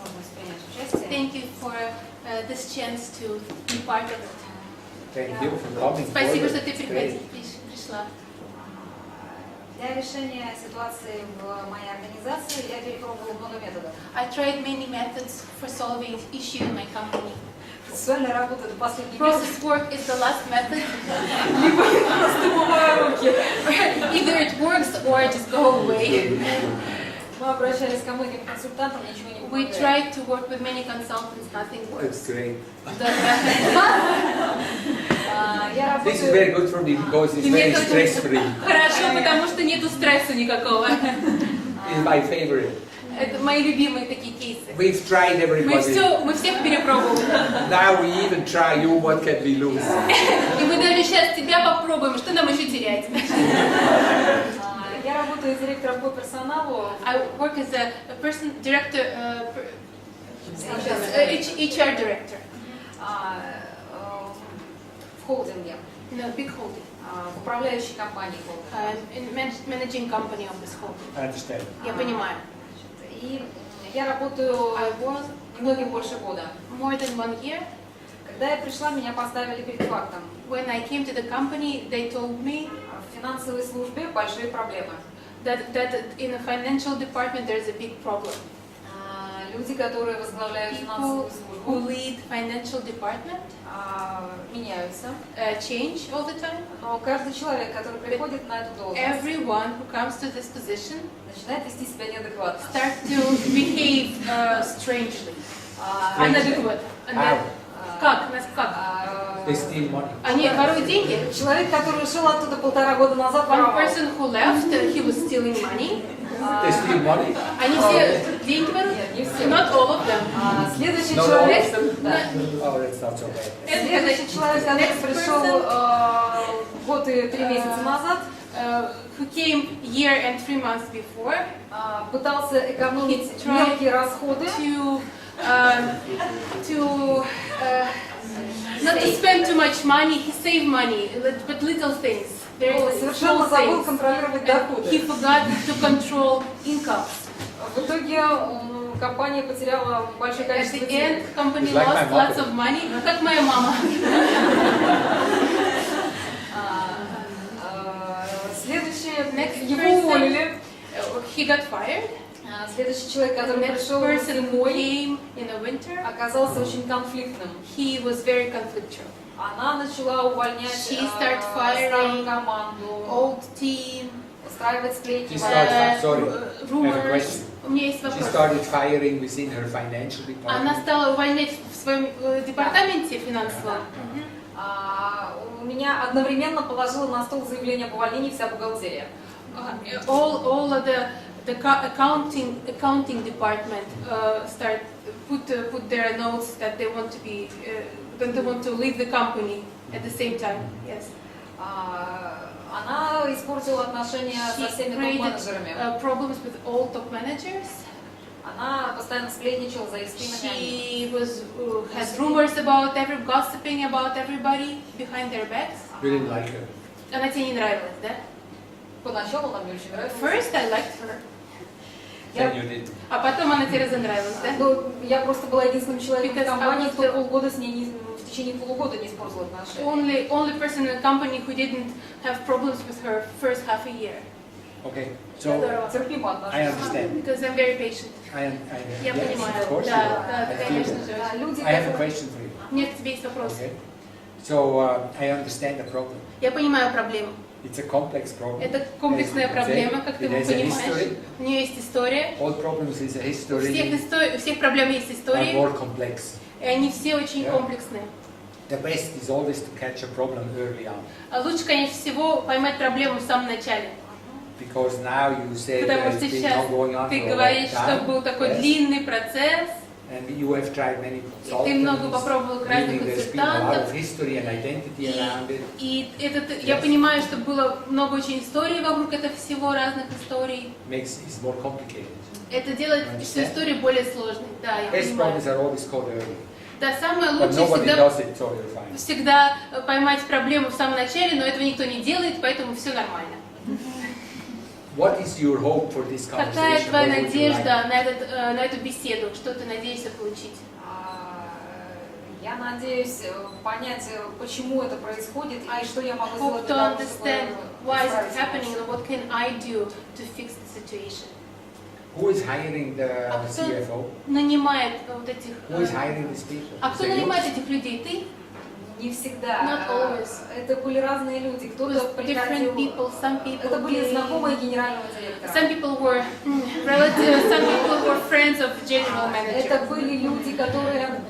Thank you for this chance to be part of it. Thank you for coming. Спасибо, что ты пришла. Для решения ситуации в моей организации я перепробовала много методов. I tried many methods for solving issue in my company. Процессуальная работа это последний Process work is the last method. либо просто умываю руки. Either it works or I just go away. Мы обращались к многим консультантам, ничего не We помогает. tried to work with many consultants, nothing That's works. great. Я This is very good for me because it's very stress-free. Хорошо, потому что нету стресса никакого. It's my favorite. Это мои любимые такие кейсы. We've tried everybody. Мы всех перепробовали. Now we even try you. What can we lose? И мы даже сейчас тебя попробуем, что нам еще терять? Я работаю директором по персоналу. I work as a director, HR director. В холдинге, No, big holding. в управляющей компании холдинга. In managing company of this holding. I understand. Я понимаю. И я работаю I was немногим больше года. more than 1 year. Когда я пришла, меня поставили перед фактом. When I came to the company, they told me В финансовой службе большие проблемы. that in the financial department there's a big problem. Люди, которые возглавляют People финансовую who службу, lead financial department меняются. Change all the time. Но каждый человек, который приходит на эту должность, Everyone who comes to this position начинает вести себя неадекватно. start to behave strangely. Unadekватно. Как? They steal money. Они воруют деньги. Человек, который ушел оттуда 1,5 года назад, One воровал. person who left, he was stealing money. They steal money. Они все деньги воруют? Нет, не все. Not all of them. Следующий No, человек, no, no. да. Oh, that's not so bad. Следующий человек, который пришел год и 3 месяца назад, Who came year and 3 months before пытался экономить He tried мелкие расходы, not to spend too much money. He saved money, but little things. Very совершенно small забыл things. контролировать He доходы. forgot to control income. В итоге компания потеряла большое At количество the денег. end, company It's like my lost mother. lots of money. Как моя мама. Следующий, его уволили. He got fired. Следующий человек, который Next пришел person зимой, came in the winter. оказался очень конфликтным. He was very conflictual. Она начала увольнять She started старую firing команду, Old team, устраивать сплетни. She started, sorry, I have a rumors. question. У меня есть She вопрос. started firing within her financial Она department. стала увольнять в своем департаменте финансовом. У меня одновременно положила на стол заявление об увольнении вся бухгалтерия. All of the accounting department put their notes that they want to be that they want to leave the company at the same time. Yes. Она испортила отношения She со всеми created топ-менеджерами. problems with all top managers. Она постоянно сплетничала за их спинами. She had rumors about gossiping about everybody behind their backs. You didn't like her. Она тебе не нравилась, да? Поначалу она мне очень нравилась. First I liked her. Then you didn't. А потом она тебе разонравилась, да? Ну, я просто была единственным человеком в Because компании, I was кто the- полгода с ней в течение полугода не испортил отношения. Only person in the company who didn't have problems with her first half a year. Okay, so Терпимо I отношения. understand. Because I'm very patient. Я Yes, понимаю. of course you Да, are. да, I feel конечно it. же. Да, люди, I have a которые- question for you. Нет, к тебе есть вопрос. Okay. So I understand the problem. Я понимаю проблему. It's a complex problem. Это комплексная As you can проблема, say. как ты It has a понимаешь. history. У нее есть история. All problems is a У всех проблем есть are истории, more complex. и они все очень Yeah. комплексные. The best is always to catch a problem early on. А лучше, конечно, всего поймать проблему в самом начале. Because now you say Потому it's что been сейчас going on ты for a long говоришь, что time. был такой Yes. длинный процесс, And you have tried many и ты много попробовал consultants, разных meaning there's been a lot консультантов. of history and identity around it. И я понимаю, что было много очень историй вокруг этого всего, разных историй. Makes it more complicated. Это делает всю историю более сложной. Да, я Best понимаю. problems are always caught early. Да, самое But лучшее nobody всегда, does it, so you're fine. всегда поймать проблему в самом начале, но этого никто не делает, поэтому все нормально. What is your hope for this Какая conversation? твоя What would you надежда like? на эту беседу? Что ты надеешься получить? Я надеюсь понять, почему это происходит и что я могу Hope сделать to для того, understand чтобы why is it исправить happening ситуацию. and what can I do to fix the situation. Who is hiring the А кто CFO? нанимает вот этих... Who is hiring these people? А кто Is it you? нанимает этих людей? Ты? Не всегда. Not always. Это были разные люди. Кто-то With приходил. different people, some people Это были came. знакомые генерального директора. Some people were relatives, some people were friends of general Это manager. были люди, которые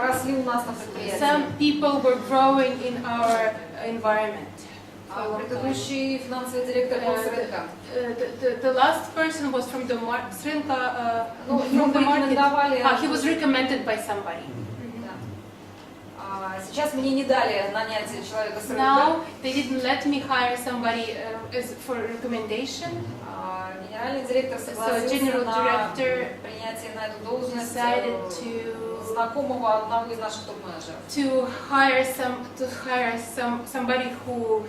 росли у нас на предприятии. Some people were growing in our environment. Предыдущий финансовый директор был с рынка. The last person was from the с рынка, Ну, from ему the market. порекомендовали. He was recommended by somebody. Да. Сейчас мне не дали нанять человека с рынка. Now they didn't let me hire somebody for recommendation. Генеральный директор согласился general на director принятие на эту должность decided to знакомого одного из наших топ-менеджеров. to hire somebody who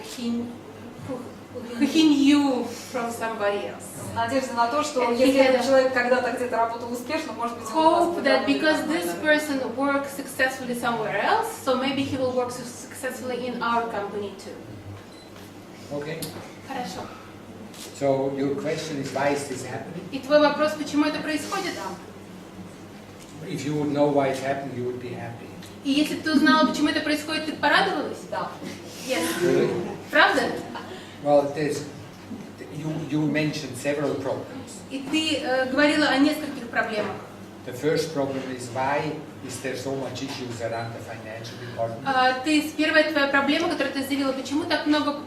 he knew from somebody else. В надежде на то, что And если he had этот человек когда-то где-то работал успешно, может быть, он у нас Hope будет that работать because нормально. this person works successfully somewhere else, so maybe he will work successfully in our company too. Okay. Хорошо. So your question is why is this happening? И твой вопрос, почему это происходит? If you would know why it's happening, you would be happy. И если бы ты узнала, почему это происходит, ты бы порадовалась? Да. Yes. Really? Правда? Well, you mentioned several problems. И ты говорила о нескольких проблемах. The first problem is why is there so much issues around the financial department? Первая твоя проблема, которую ты заявила, почему так много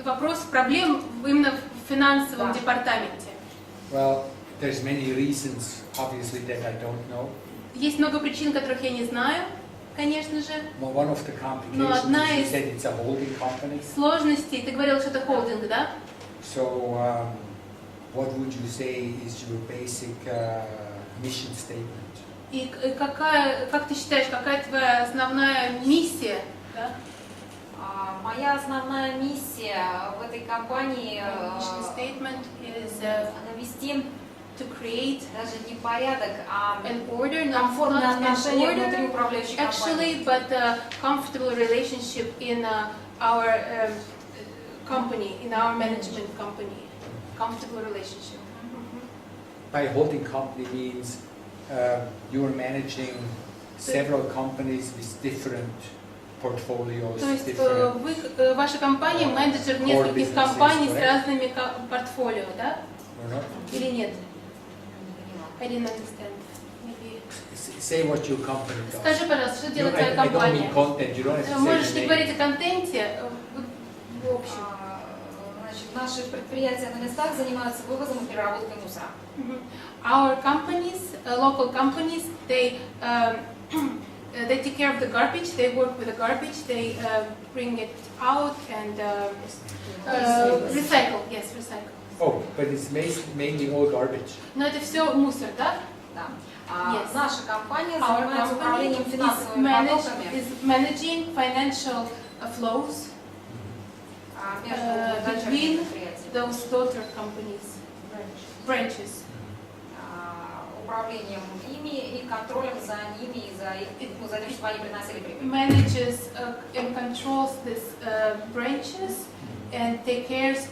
вопросов, проблем именно в финансовом департаменте? Well, there's many reasons, obviously, that I don't know. Есть много причин, которых я не знаю, конечно же. Well, one of the Но complications одна is you из said it's a holding company. сложностей, ты говорила, что это холдинг, да? So, what would you say is your basic mission statement? И как ты считаешь, какая твоя основная миссия? Да? Моя основная миссия в этой компании Mission statement is навести to create даже не порядок, а an order, not комфортные an отношения внутри order, управляющей компании. actually, but a comfortable relationship in our company, in our management company. Comfortable relationship. By holding company means you're managing several companies with different portfolios, То есть different. ваша компания менеджер нескольких businesses, компаний с correct? разными портфолио, да? Or not? Или нет? I didn't understand. Maybe. Say what your company does. Скажи, пожалуйста, что делает твоя I don't компания? mean content. You don't have to Можешь say не the name. говорить о контенте, в общем. Значит, наши предприятия на местах занимаются вывозом и переработкой мусора. Our companies, local companies, they take care of the garbage. They work with the garbage. They bring it out and recycle. Yes, recycle. Oh, but it's mainly all garbage. Но это все мусор, да? Да. Yes. Наша компания Our занимается управлением company финансовыми потоками is managing financial flows между дочерними between предприятиями. those daughter companies, branches. Управлением ими и контролем за ними и за тем, чтобы они приносили прибыль. Manages and controls these branches and take cares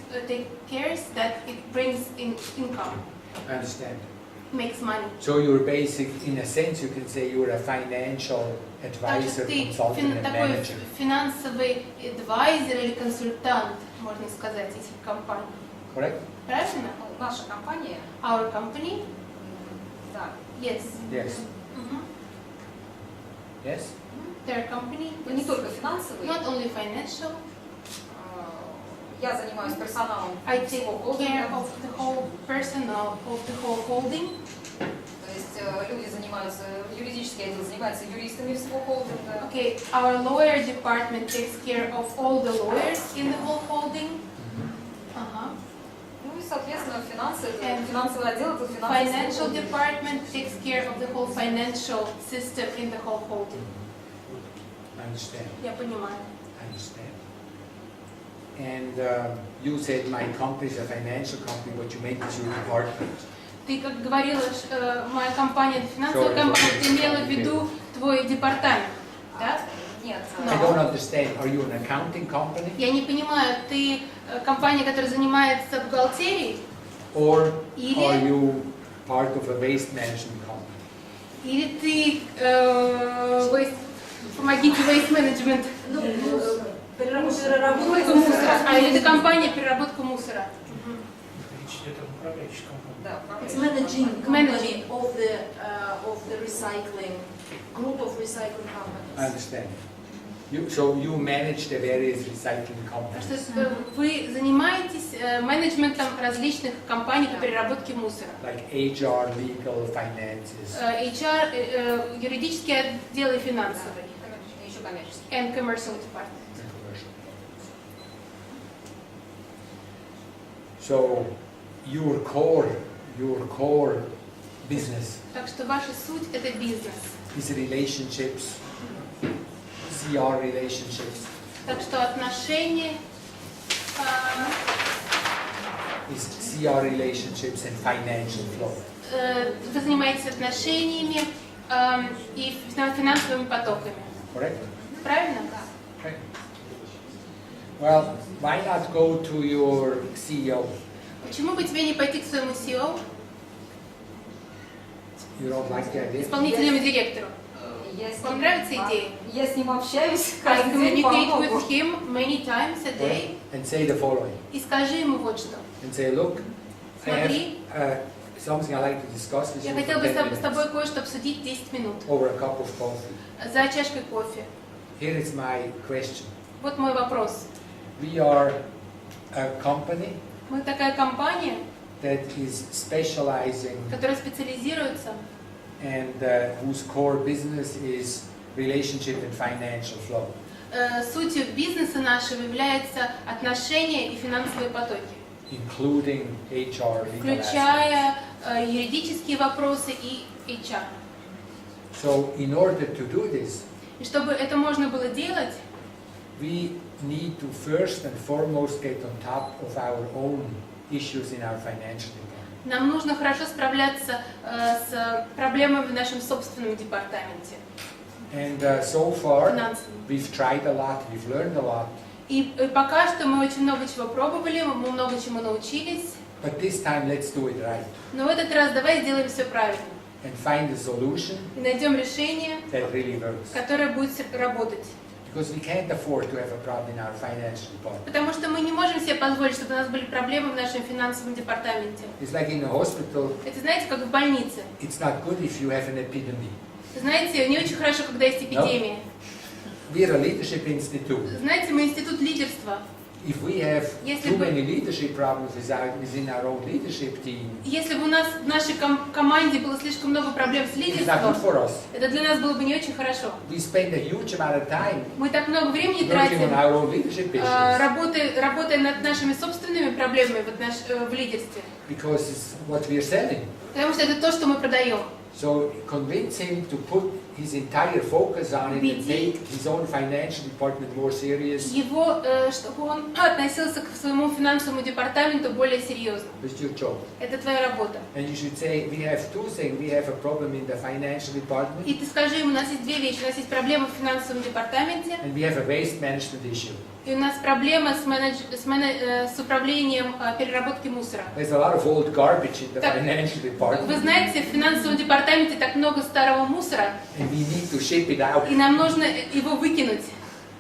that it brings in income, I understand. makes money. So you're basic, in a sense, you can say you're a financial advisor, Ты consultant, and такой manager. финансовый адвайзер или консультант, можно сказать, этих компаний. Correct? Правильно? Наша компания, Our company? да, Yes. Yes. Yes? Their company? не только финансовые. Not only financial. Я занимаюсь персоналом I take всего care холдинга. of the whole personnel of the whole holding. То есть люди занимаются, юридический отдел занимается юристами всего холдинга. Okay, our lawyer department takes care of all the lawyers in the whole holding. Ну и соответственно, финансы, And финансовый отдел, это финансовый. Financial department takes care of the whole financial system in the whole holding. I understand. Я понимаю. I understand. And you said my company is a financial company, but you meant it's your department. Ты как говорила, моя компания это финансовая компания, ты имела в виду твой департамент, да? Нет. I don't understand. Are you an accounting company? Я не понимаю, ты компания, которая занимается бухгалтерией, Or Или- are you part of a waste management company? или ты помогите waste management, переработка мусора, или ты компания переработка мусора? Речь идет об управляющей компании. Да, It's правильно. managing Managing. company of the recycling group of recycling companies. I understand. So you manage the various recycling Потому companies, что вы занимаетесь менеджментом различных компаний по переработке мусора. like HR, legal, finances. HR, юридические отделы и финансовые. Еще коммерческий. And commercial department. and commercial. So your core business Так что ваша суть это бизнес. is relationships, CR relationships, Так что отношения, is CR relationships and financial flow. вы занимаетесь отношениями и финансовыми потоками. Correct? Правильно? Okay. Well, why not go to your CEO? Почему бы тебе не пойти к своему CEO, You don't like the idea? исполнительному директору? Я с Вам ним- нравится идея? Я с ним общаюсь I каждый день по communicate многу. with him many times a day. And say the following. И скажи ему вот что. And say, look, I Смотри, have something I'd like to discuss with я you хотела for бы 10 с тобой minutes кое-что обсудить 10 минут over a cup of coffee. за чашкой кофе. Here is my question. Вот мой вопрос. We are a company Мы такая компания, that is specializing которая специализируется and whose core business is relationship and financial flow. Сутью бизнеса нашего является отношения и финансовые потоки, Including HR, legal aspects. включая юридические вопросы и HR. So in order to do this, И чтобы это можно было делать, we need to first and foremost get on top of our own issues in our financial department. нам нужно хорошо справляться с проблемами в нашем собственном департаменте And so far, финансовым. we've tried a lot, we've learned a lot, И пока что мы очень много чего пробовали, мы много чему научились, but this time let's do it right но в этот раз давай сделаем все правильно and find a solution и найдем решение, that really works. которое будет работать. Because we can't afford to have a problem in our financial department. Потому что мы не можем себе позволить, чтобы у нас были проблемы в нашем финансовом департаменте. It's like in a hospital, Это знаете, как в больнице. it's not good if you have an epidemic. Знаете, не очень хорошо, когда есть эпидемия. We're a leadership institute. Знаете, мы институт лидерства. If we have Если too бы- many leadership problems within our own leadership team, Если бы у нас в нашей команде было слишком много проблем с it's not good лидерством, for us. это для нас было бы не очень хорошо. We spend a huge amount of time Мы так много времени working on тратим, our own leadership issues работая над нашими собственными проблемами в лидерстве. because it's what we're selling. Потому что это то, что мы продаем. So convince him to put his entire focus on it and Убеди. take his own financial department more serious. Его, чтобы он относился к своему финансовому департаменту более серьезно. It's your job. Это твоя работа. And you should say, we have two things. We have a problem in the financial department И ты скажи ему, у нас есть две вещи. У нас есть проблема в финансовом департаменте, and we have a waste management issue. и у нас проблема с управлением переработки мусора. There's a lot of old garbage in the Так, financial Вы department знаете, в финансовом департаменте так много старого мусора, and we need to ship it out. и нам нужно его выкинуть.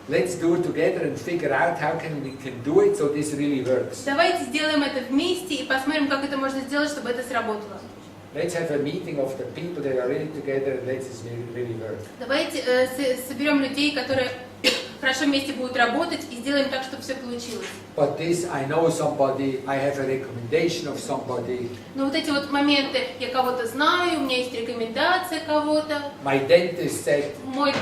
Let's do it together and figure out how we can do it so this really works. Давайте сделаем это вместе и посмотрим, как это можно сделать, чтобы это сработало. Let's have a meeting of the people that are really together and let this really work. Давайте соберем людей, которые хорошо вместе будут работать, и сделаем так, чтобы все получилось. But this, I know somebody, I have a recommendation of somebody. Но вот эти вот моменты, я кого-то знаю, у меня есть рекомендация кого-то, My dentist said мой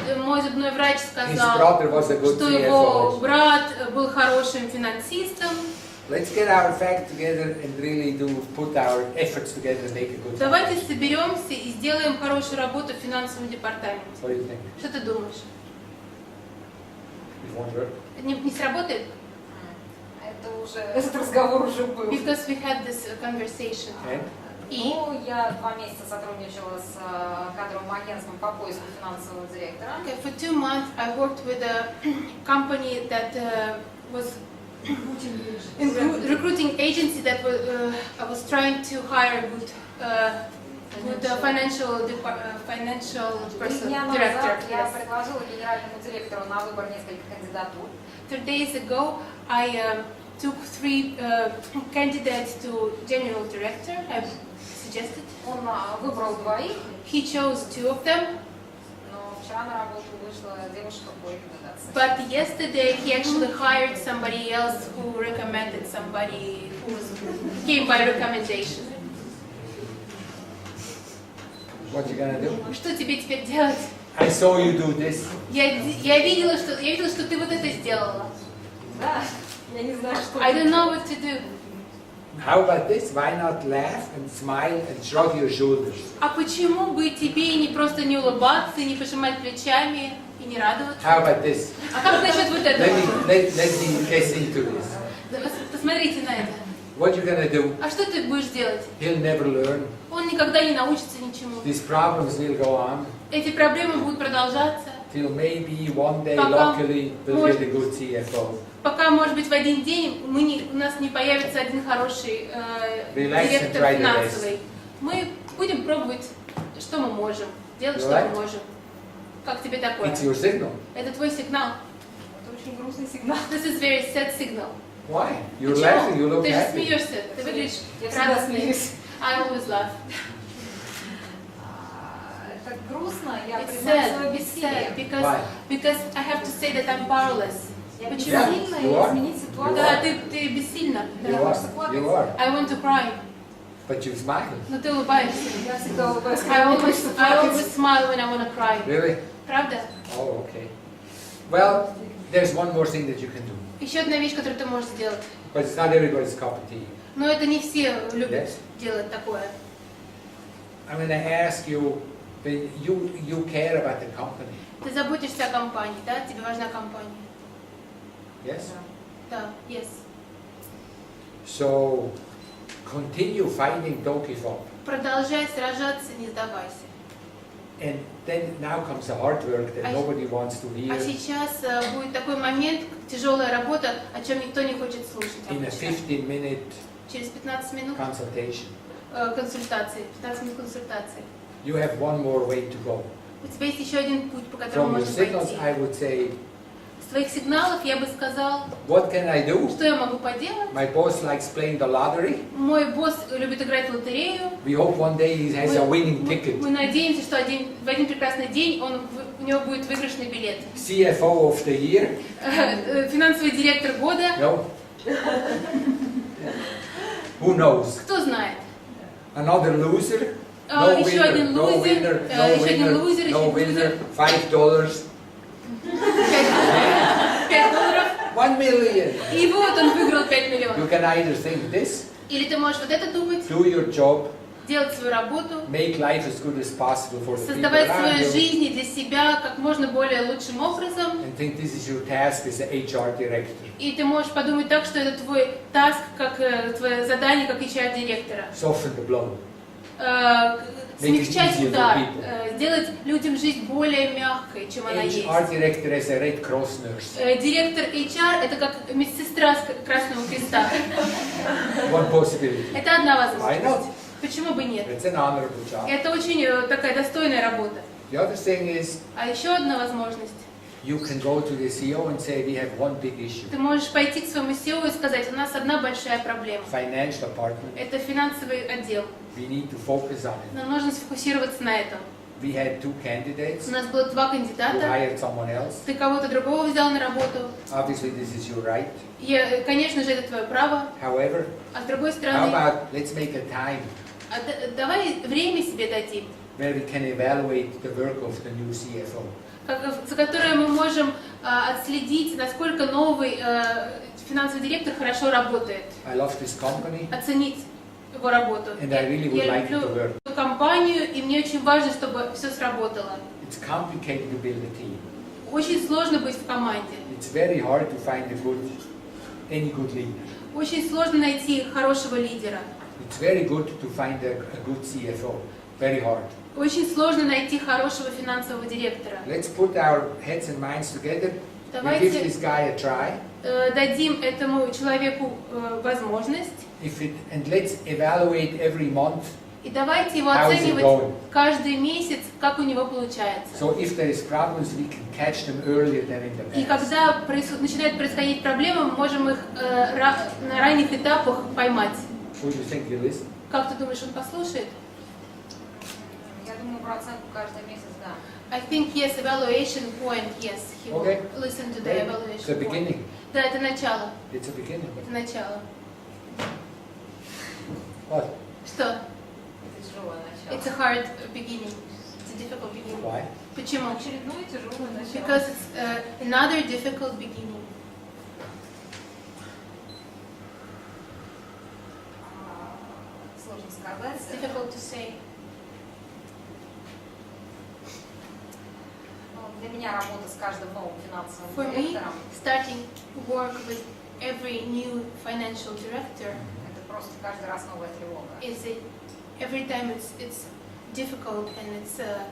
зубной врач his сказал, brother was a good что его CFO. брат был хорошим финансистом. let's get our facts together and really put our efforts together and make a good. Давайте соберемся и сделаем хорошую работу в финансовом департаменте. What do you think? Что ты думаешь? It won't work. Не сработает? Этот разговор уже был. Because we had this conversation. And? И Ну, я 2 месяца сотрудничала с кадровым агентством по поиску финансового директора. okay, for 2 months I worked with a company that was recruiting agency that I was trying to hire with the financial person, 3 дня director. назад я Yes. предложила генеральному директору на выбор несколько кандидатур. 3 days ago, I took 3 candidates to general director. I suggested. Он выбрал 2, He chose 2 of them, но вчера на работу вышла девушка по рекомендации. but yesterday he actually hired somebody else who recommended somebody who came by recommendation. What you gonna do? Что тебе теперь делать? I saw you do this. Я видела, что ты вот это сделала. Да, я не знаю, что I don't know what to do. How about this? Why not laugh and smile and shrug your shoulders? А почему бы тебе не просто не улыбаться, не пожимать плечами и не радоваться? How about this? А как насчет вот этого? Let me guess into this. Посмотрите на это. What you gonna do? А что ты будешь делать? He'll never learn. Он никогда не научится ничему. These problems will go on Эти проблемы будут продолжаться, till maybe one day, Пока luckily, we'll get a good CFO. пока, может быть, в один день у нас не появится один хороший директор try the финансовый. Мы будем пробовать, что мы можем, делать, что мы можем. Как тебе такое? It's your signal. Это твой сигнал. Это очень грустный сигнал. This is very sad signal. Why? You're Почему? laughing, you look Ты же happy. смеешься, ты выглядишь Я всегда радостный. смеюсь. I always laugh. Это грустно, я It's признаю sad, свое it's бессилие. sad, because I have to say that I'm powerless. Я Почему? бессильна You are. изменить ситуацию. Да, ты бессильна. You are. You are. I want to cry, But you smile. но ты улыбаешься. Я всегда улыбаюсь, I когда мне always хочется плакать. smile when I want to cry. Really? Правда? Oh, okay. Well, there's one more thing that you can do. Еще одна вещь, которую ты можешь сделать. But it's not everybody's cup of tea. Но это не все любят Yes. делать такое. I'm going to ask you, you care about the company. Ты заботишься о компании, да? Тебе важна компания. Yes? Да, yes. So, continue fighting, don't give up. Продолжай сражаться, не сдавайся. And then now comes the hard work that nobody wants to hear. А сейчас будет такой момент, тяжелая работа, о чем никто не хочет слушать. In a обычно. 15-minute Через 15 минут consultation, консультации, 15 минут консультации. you have one more way to go. У тебя есть еще один путь, по которому From your можно signals, пойти. I would say, С твоих сигналов я бы сказал, what can I do? что я могу поделать. My boss likes playing the lottery. Мой босс любит играть в лотерею. We hope one day he has a winning ticket. Мы надеемся, что в один прекрасный день у него будет выигрышный билет. CFO of the year? Финансовый директор года. No. Who knows? Кто знает? Another loser? No Еще winner, один no лузер, winner, еще no один winner, лузер, no еще один winner, лузер. $5. $5. 1 million. И вот он выиграл 5 You миллионов. can either think this, Или ты можешь вот это думать, do your job, делать свою работу, make life as good as possible for the people создавать around свою you, жизнь и для себя как можно более лучшим образом. and think this is your task as the HR director. И ты можешь подумать так, что это твой таск, как твое задание, как HR-директора. Soften the blow. Смягчать easier for удар, people. сделать людям жизнь более мягкой, чем она есть. HR director as a Red Cross nurse. Директор HR – это как медсестра с Красного Креста. One possibility. Это одна Why not? возможность. Почему бы нет? It's an honorable job. Это очень такая достойная работа. The other thing is, А еще одна возможность. you can go to the CEO and say, we have one big issue. Ты можешь пойти к своему SEO и сказать, у нас одна большая проблема. Financial department, Это финансовый отдел. we need to focus on it. Нам нужно сфокусироваться на этом. We had 2 candidates У нас было 2 who кандидата. hired someone else. Ты кого-то другого взял на работу. Obviously, this is your right. И, конечно же, это твое право. However, А с другой how стороны, about let's make a time давай время себе дадим, where we can evaluate the work of the new CFO. за которое мы можем отследить, насколько новый финансовый директор хорошо работает. I love this company, Оценить его работу. and I really would Я like it to люблю work. эту компанию, и мне очень важно, чтобы все сработало. It's complicated to build a team. Очень сложно быть в команде. It's very hard to find any good leader. Очень сложно найти хорошего лидера. It's very good to find a good CFO. Very hard. Очень сложно найти хорошего финансового директора. Let's put our heads and minds together. We give Давайте this guy a try. дадим этому человеку возможность, And let's evaluate every month. и давайте его How's it оценивать going? каждый месяц, как у него получается. So if there is problems, we can catch them earlier than in the И past. когда начинают происходить проблемы, мы можем их на ранних этапах поймать. What do you think, Willis? Как ты думаешь, он послушает? Я думаю, про оценку каждый месяц, да. I think yes, evaluation point, yes, he will Okay. listen to the It's evaluation the point. beginning. Да, это начало, It's a beginning. это начало. What? Что? Это тяжелое начало. It's a hard beginning. It's a difficult beginning. Why? Почему? Очередное тяжелое начало. Because it's another difficult beginning. Сложно сказать. It's difficult to say. Для меня работа с каждым новым финансовым For me, директором starting work with every new financial director это просто каждый раз новая тревога. every time it's difficult and it's a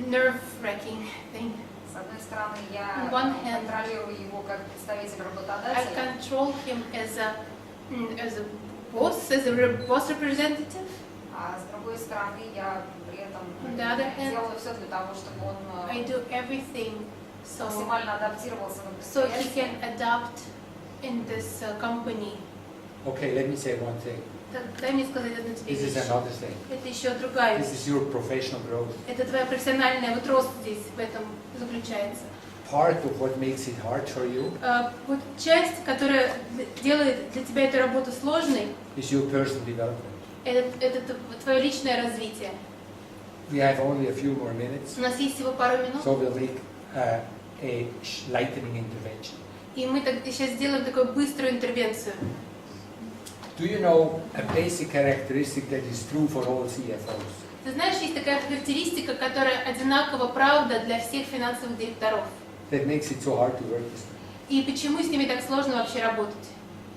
nerve-wracking thing. С одной стороны, я On one hand, контролирую его как представитель I работодателя, control him as a boss representative. а с другой стороны, я при этом On the other hand, делаю все для того, чтобы он I do everything so максимально адаптировался на he предприятие. can adapt in this company. Okay, let me say one thing. Дай мне сказать одну тебе This is вещь. another thing. Это еще другая This вещь. is your professional growth. Это твоя профессиональная вот рост здесь в этом заключается. Part of what makes it hard for you Вот часть, которая делает для тебя эту работу сложной, is your personal development. это твое личное развитие. We have only a few more minutes, У нас есть всего пару минут, so we'll make a lightning intervention. и мы сейчас сделаем такую быструю интервенцию. Do you know a basic characteristic that is true for all CFOs? Ты знаешь, есть такая характеристика, которая одинаково правда для всех финансовых директоров. That makes it so hard to work with them. И почему с ними так сложно вообще работать?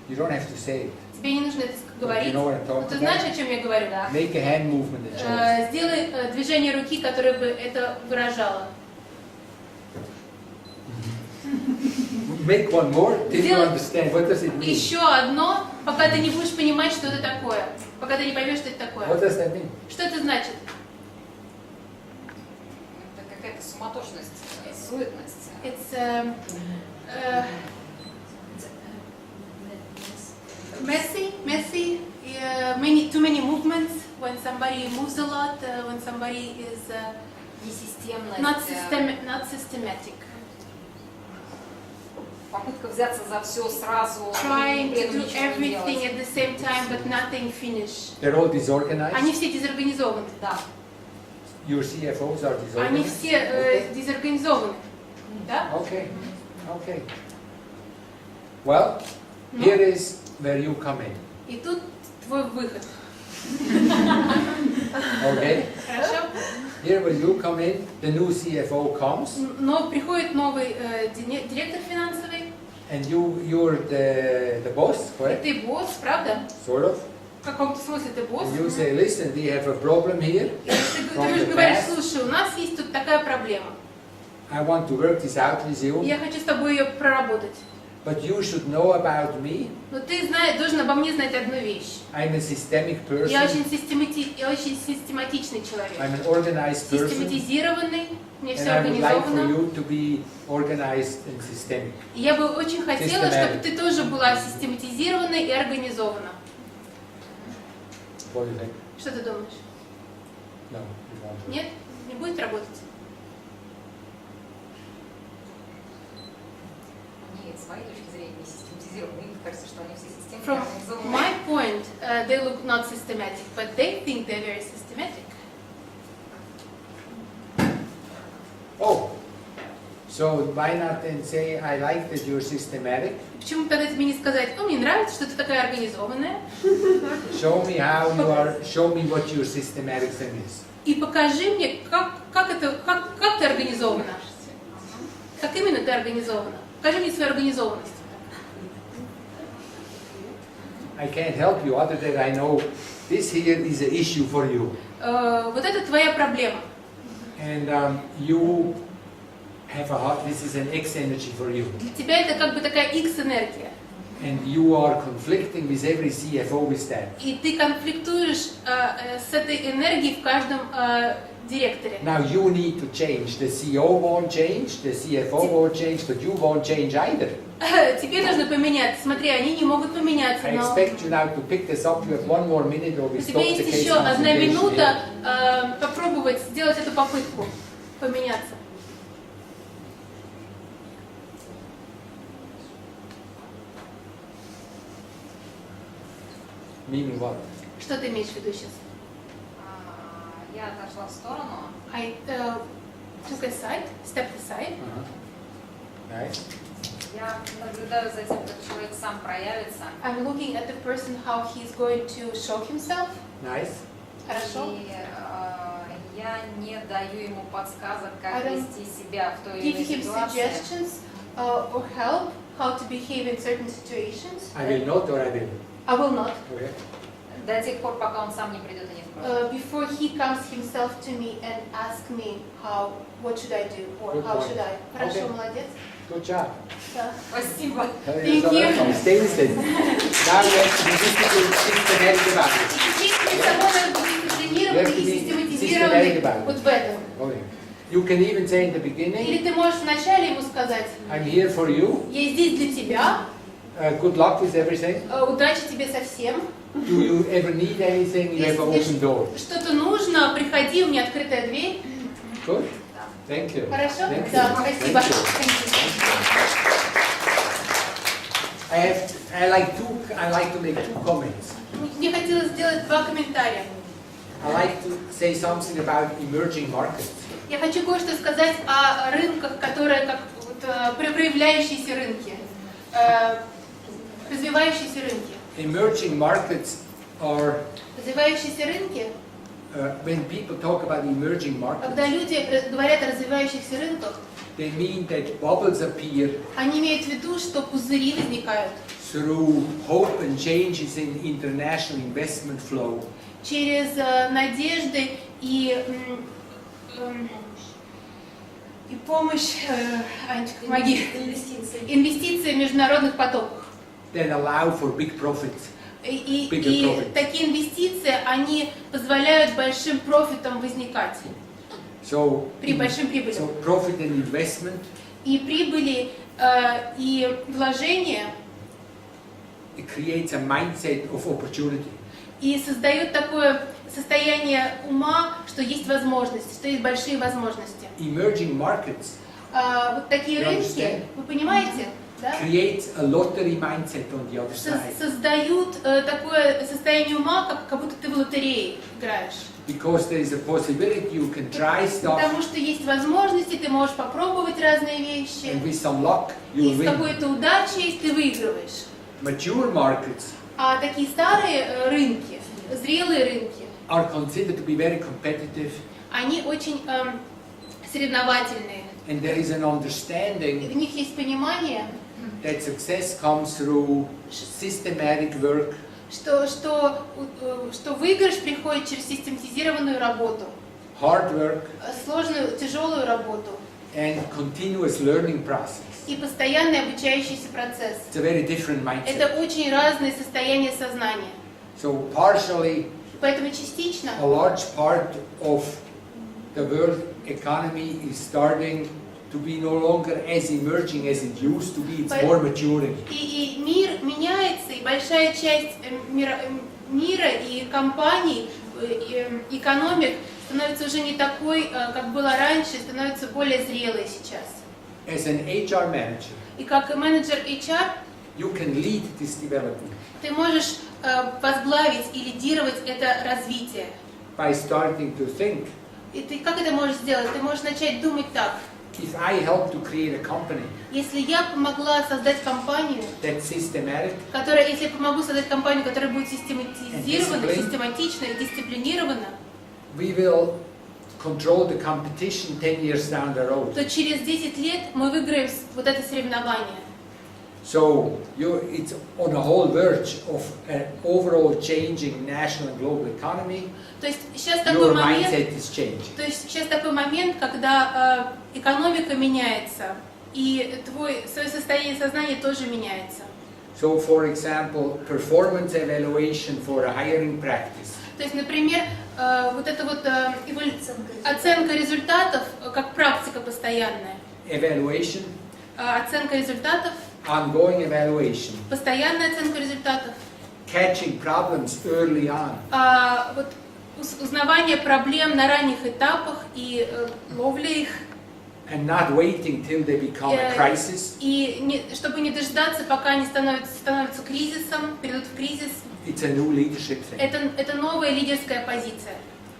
You don't have to say it. Тебе не нужно это говорить. You know what I'm Но talking ты знаешь, about? о чем я говорю? Make a hand movement that shows. Сделай движение руки, которое бы это выражало. Make one more till you Сделай understand what does it mean. еще одно, пока ты не будешь понимать, что это такое. Пока ты не поймешь, что это What такое. does that mean? Что это значит? Это какая-то суматошность, суетность. It's messy, too many movements. When somebody moves a lot, when somebody is Несистемность. not systematic. Попытка взяться за все сразу, Trying при to этом do ничего не everything делать. at the same time, but nothing finish. They're all disorganized. Они все дезорганизованы. Да. Your CFOs are Они disorganized. все дезорганизованы. Да? Okay. Okay. Well, Ну, here is where you come in. и тут твой выход. Okay. Хорошо? Here where you come in, the new CFO comes, Но приходит новый директор финансовый, and you're the boss, и correct? ты босс, правда? Sort of. В каком-то смысле ты босс. And you say, listen, we have a problem here. И ты from the говоришь, past. слушай, у нас есть тут такая проблема. I want to work this out with you, Я хочу с тобой ее проработать. but you should know about me. Но ты должен обо мне знать одну вещь. I'm a systemic Я person. очень систематичный человек. I'm an organized person, Систематизированный, мне все and I would like for организовано. you to be organized and systemic. И я бы очень хотела, Systematic. чтобы ты тоже была систематизирована и организована. What do you think? Что ты думаешь? No, it won't work. Нет? Не будет работать? Они с моей точки зрения не систематизированы. Им кажется, что они все системно From организованы. my point, they look not systematic, but they think they're very systematic. Oh, So why not then say, I like that you're systematic. Почему тогда тебе не сказать, ну, мне нравится, что ты такая организованная, Show me how you are. Show me what your systematic thing is. и покажи мне, как ты организована. Как именно ты организована. Покажи мне свою организованность. I can't help you other than I know this here is an issue for you. Вот это твоя проблема. And you have a heart, this is an X energy for you. Для тебя это как бы такая X-энергия. And you are conflicting with every CFO with that. И ты конфликтуешь с этой энергией в каждом директоре. Now you need to change. The CEO won't change, the CFO won't change, but you won't change either. Тебе нужно поменяться. Смотри, они не могут поменяться, I но expect you now to pick this up. You have one more minute or we у stop тебя the есть case еще одна consultation минута here. попробовать сделать эту попытку поменяться. Meaning what? Что ты имеешь в виду сейчас? Я отошла в сторону. I took a side, stepped aside. Nice. Я наблюдаю за тем, как человек сам проявится. I'm looking at the person, how he's going to show himself. Nice. Хорошо. И я не даю ему подсказок, I как don't вести себя в той или Give иной him ситуации. suggestions or help how to behave in certain situations. I will not or I will. I will not. Okay. До тех пор, пока он сам не придет и не спросит. Before he comes himself to me and asks me what should I do or Good how point. should I. Хорошо, Okay. молодец. Good job. Да. Спасибо. Thank you. Stay with it. Now you have to be systematic about it. И теперь с собой надо быть дисциплинированным и систематизированным вот в этом. Okay. You can even say in the beginning, Или ты можешь вначале ему сказать, I'm here for you. я здесь для тебя, Good luck with everything. удачи тебе со всем. Do you ever need anything? You have an Если open door. что-то нужно, приходи, у меня открытая дверь. Good. Thank you. Хорошо? Thank you. Да, спасибо. Thank you. I like to make two comments. Мне хотелось сделать два комментария. I like to say something about emerging markets. Я хочу кое-что сказать о рынках, которые как вот, проявляющиеся рынки, развивающиеся рынки. Emerging markets are, Развивающиеся рынки, when people talk about emerging когда markets, люди говорят о развивающихся рынках, they mean that bubbles appear они имеют в виду, что пузыри возникают through hope and changes in international investment flow. через надежды и помощь, Анечка, помоги, инвестиции в международных потоках. That allow for big profits. И profit. такие инвестиции, они позволяют большим профитам возникать, при большим прибыли. So profit and investment, И прибыли, и вложения, it creates a mindset of opportunity. и создают такое состояние ума, что есть возможности, что есть большие возможности. Emerging markets Вот такие рынки, вы понимаете, да? create a lottery mindset on the other side. Создают такое состояние ума, как будто ты в лотерее играешь. Because there is a possibility you can try stuff, Потому что есть возможности, ты можешь попробовать разные вещи, and with some luck и you с will win. какой-то удачей ты выигрываешь. Mature markets А такие старые рынки, зрелые рынки, are considered to be very competitive, они очень соревновательные. and there is an understanding В них есть понимание, that success comes through systematic work, что выигрыш приходит через систематизированную работу, hard work, сложную, тяжелую работу and continuous learning process. и постоянный обучающийся процесс. It's a very different mindset. Это очень разные состояния сознания. So partially, Поэтому частично a large part of the world economy is starting to be no longer as emerging as it used to be. It's more maturing. и мир меняется, и большая часть мира и компаний, экономик становится уже не такой, как было раньше, становится более зрелой сейчас. As an HR manager, И как менеджер HR you can lead this development ты можешь возглавить и лидировать это развитие. by starting to think, И ты как это можешь сделать? Ты можешь начать думать так. if I help to create a company Если я помогла создать компанию, that's systematic, если я помогу создать компанию, которая будет систематизирована, Discipline. систематична и дисциплинирована, we will control the competition 10 years down the road. то через 10 лет мы выиграем вот это соревнование. So it's on a whole verge of an overall changing national and global economy. То есть сейчас такой Your момент, mindset is changing. то есть сейчас такой момент, когда экономика меняется, и свое состояние сознания тоже меняется. So, for example, performance evaluation for a hiring practice. То есть, например, вот эта вот оценка результатов, как практика постоянная. Evaluation, Оценка результатов, ongoing evaluation, постоянная оценка результатов. catching problems early on. Вот узнавание проблем на ранних этапах и ловля их. And not waiting till they become a crisis. И чтобы не дождаться, пока они становятся кризисом, перейдут в кризис. It's a new leadership thing. Это новая лидерская позиция.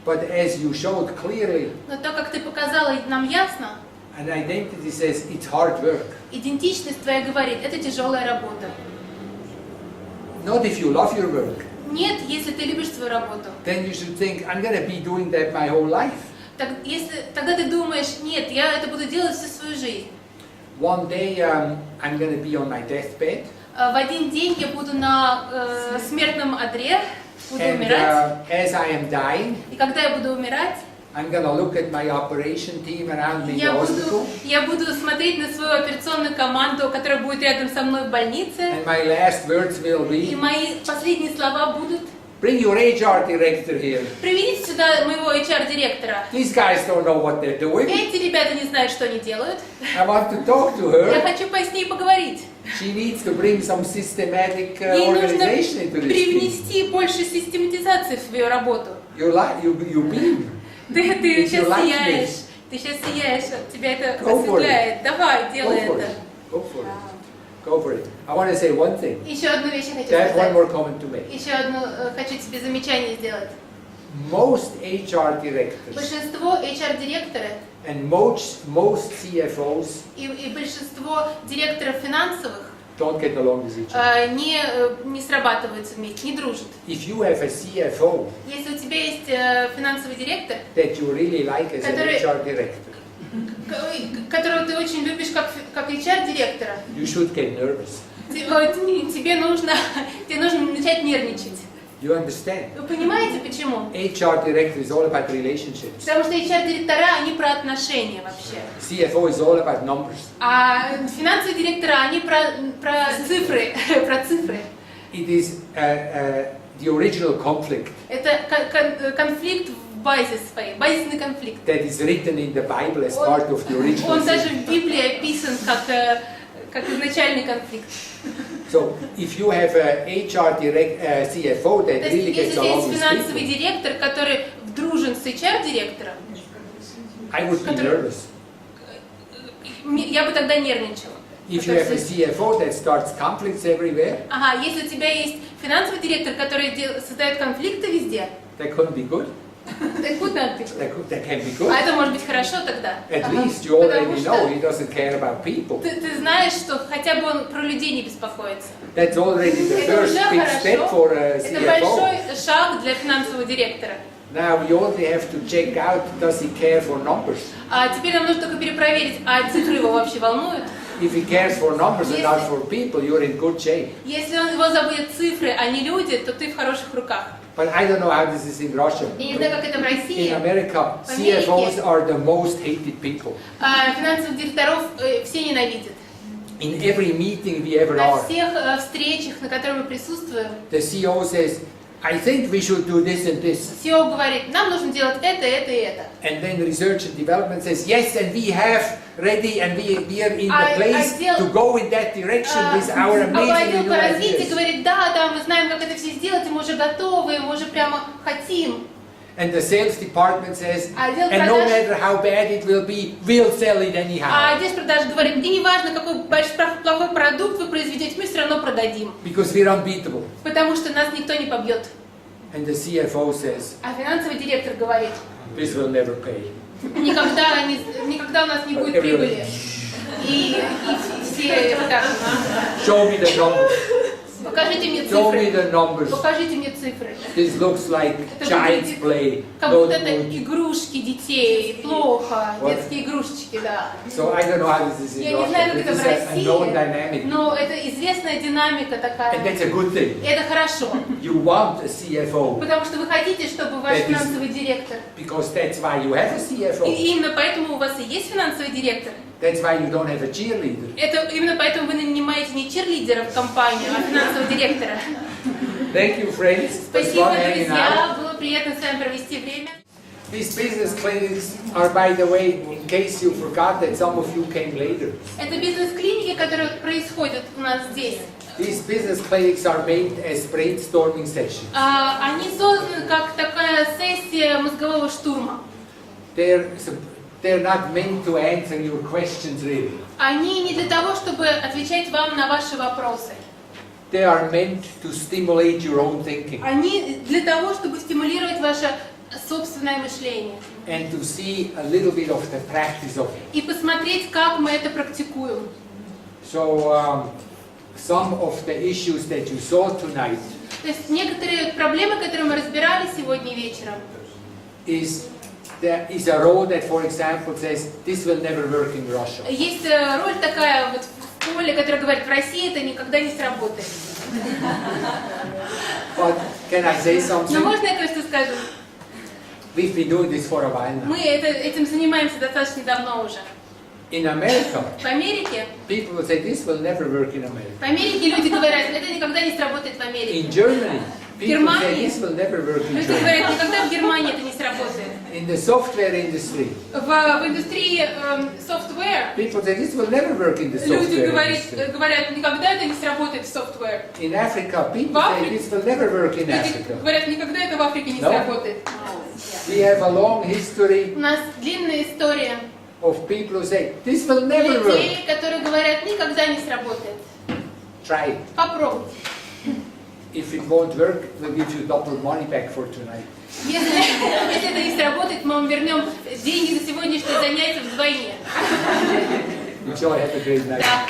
But as you showed clearly, Но то, как ты показала нам ясно, an identity says it's hard work. идентичность твоя говорит, это тяжелая работа. Not if you love your work. Нет, если ты любишь свою работу. Then you should think, I'm going to be doing that my whole life. Тогда ты думаешь, нет, я это буду делать всю свою жизнь. One day I'm going to be on my deathbed. В один день я буду на смертном одре, буду And умирать. as I am dying, И когда я буду умирать, I'm going to look at my operation team around me in the hospital. я буду смотреть на свою операционную команду, которая будет рядом со мной в больнице. And my last words will И be, мои последние слова будут: bring your HR director here. приведите сюда моего HR-директора. These guys don't know what they're doing. Эти ребята не знают, что они делают. I want to talk to Я her. хочу с ней поговорить. She needs to bring some systematic Ей нужно organization into this thing. привнести больше систематизации в свою работу. You beam. Ты If сейчас you like сияешь. this. Ты сейчас сияешь, тебя это Go for осветляет. Давай, делай Go for это. it. Go for it. Go for it. I want to say one thing. Еще одну вещь я хочу There's one сказать. more comment to make. Еще одну хочу тебе замечание сделать. Most HR directors Большинство HR-директоры and most CFOs и большинство директоров финансовых don't get along with each other. не срабатываются вместе, не дружат. If you have a CFO Если у тебя есть финансовый директор, that you really like as an Который- HR director, которого ты очень любишь как HR-директора, you should get nervous. тебе нужно начать нервничать. You understand? Вы понимаете, почему? HR director is all about relationships. Потому что HR-директора, они про отношения вообще. CFO is all about numbers. А финансовые директора, они про цифры, про цифры. It is the original conflict Это конфликт в базе своей, базисный конфликт. that is written in the Bible as part of the original Он даже sin. в Библии описан как изначальный конфликт. So if you have a HR CFO that То really есть, gets если у тебя along есть with финансовый people, директор, который дружен с HR-директором, I would be Который- nervous. я бы тогда нервничала. If you have a CFO that starts conflicts everywhere, Ага, если у тебя есть финансовый директор, который создает конфликты везде, that couldn't be good. так куда ты? That can be good. А это может быть хорошо тогда. At Ага. least you Потому already что know he doesn't care about people. ты знаешь, что хотя бы он про людей не беспокоится. That's already the Это first уже big step хорошо. for a Это CFO. большой шаг для финансового директора. Now we only have to check out, does he care for numbers? А теперь нам нужно только перепроверить, а цифры его вообще волнуют? If he cares for numbers and Если- not for people, you're in good shape. Если его заботят цифры, а не люди, то ты в хороших руках. But I don't know how this is in Russia. Я не знаю, как это в In России. America, В Америке- CFOs are the most hated people. Финансовых директоров все ненавидят. In every meeting we ever На are, всех встречах, на которых мы присутствуем, the CEO says, I think we should do this and this. CEO говорит, нам нужно делать это и это. And then research and development says, yes, and we have ready and we are in the I place feel- to go in that direction with our amazing Отдел new по развитию ideas. говорит, да, мы знаем, как это все сделать, и мы уже готовы, мы уже прямо хотим. And the sales department says, Отдел and no продаж- matter how bad it will be, we'll sell it А anyhow. отдел продаж говорит, и неважно, какой плохой продукт вы произведете, мы все равно продадим. Because we're unbeatable. Потому что нас никто не побьет. And the CFO says, А финансовый директор говорит, this will never pay. никогда у нас не будет прибыли. И все так, Show me the numbers. покажите мне Show me цифры. the numbers. Покажите мне цифры. This looks like child's play. Как Not будто это good. игрушки детей, плохо, Вот. детские игрушечки, да. So I don't know how this is in Я не знаю, Russia, как but это this в is a known России, dynamic. но это известная динамика And такая. that's a good thing. И это хорошо, You want a CFO потому что вы хотите, чтобы ваш That is- финансовый директор, because that's why you have a и CFO. именно поэтому у вас и есть финансовый директор, That's why you don't have a cheerleader. это именно поэтому вы нанимаете не чирлидера в компанию, а финансового директора. Thank you, friends. It was Спасибо, fun hanging out. друзья, было приятно с вами провести время. These business clinics are, by the way, in case you forgot that some of you came later. Это бизнес-клиники, которые происходят у нас здесь. These business clinics are made as brainstorming sessions. Они созданы как такая сессия мозгового штурма. They're not meant to answer your questions really. Они не для того, чтобы отвечать вам на ваши вопросы. They are meant to stimulate your own thinking Они для того, чтобы стимулировать ваше собственное мышление. and to see a little bit of the practice of it. И посмотреть, как мы это практикуем. So some of the issues that you saw tonight То есть некоторые проблемы, которые мы разбирали сегодня вечером, there is a road that, for example, says this will never work in Russia. есть роль такая вот в поле, которая говорит, в России это никогда не сработает. But can I say Но something? можно я кое-что скажу? We've been doing this for a while now. Мы этим занимаемся достаточно давно уже. In America, В Америке, people will say this will never work in America. в Америке люди говорят, это никогда не сработает в Америке. In Germany, people say Германии this will never work in люди Germany. говорят, никогда в Германии это не сработает. In the software industry, В индустрии software people say this will never work in the люди software говорят, industry. никогда это не сработает в software. In Africa, people say this will never work in Люди Africa. говорят, никогда это в Африке не No. сработает. We have a long history У нас длинная история of people who say this will never work. людей, которые говорят, никогда не сработает. Try it. Попробуйте. If it won't work, we'll give you double money back for tonight. Если это не сработает, мы вам вернем деньги за сегодняшнее занятие вдвойне. Enjoy, have a great night. Да,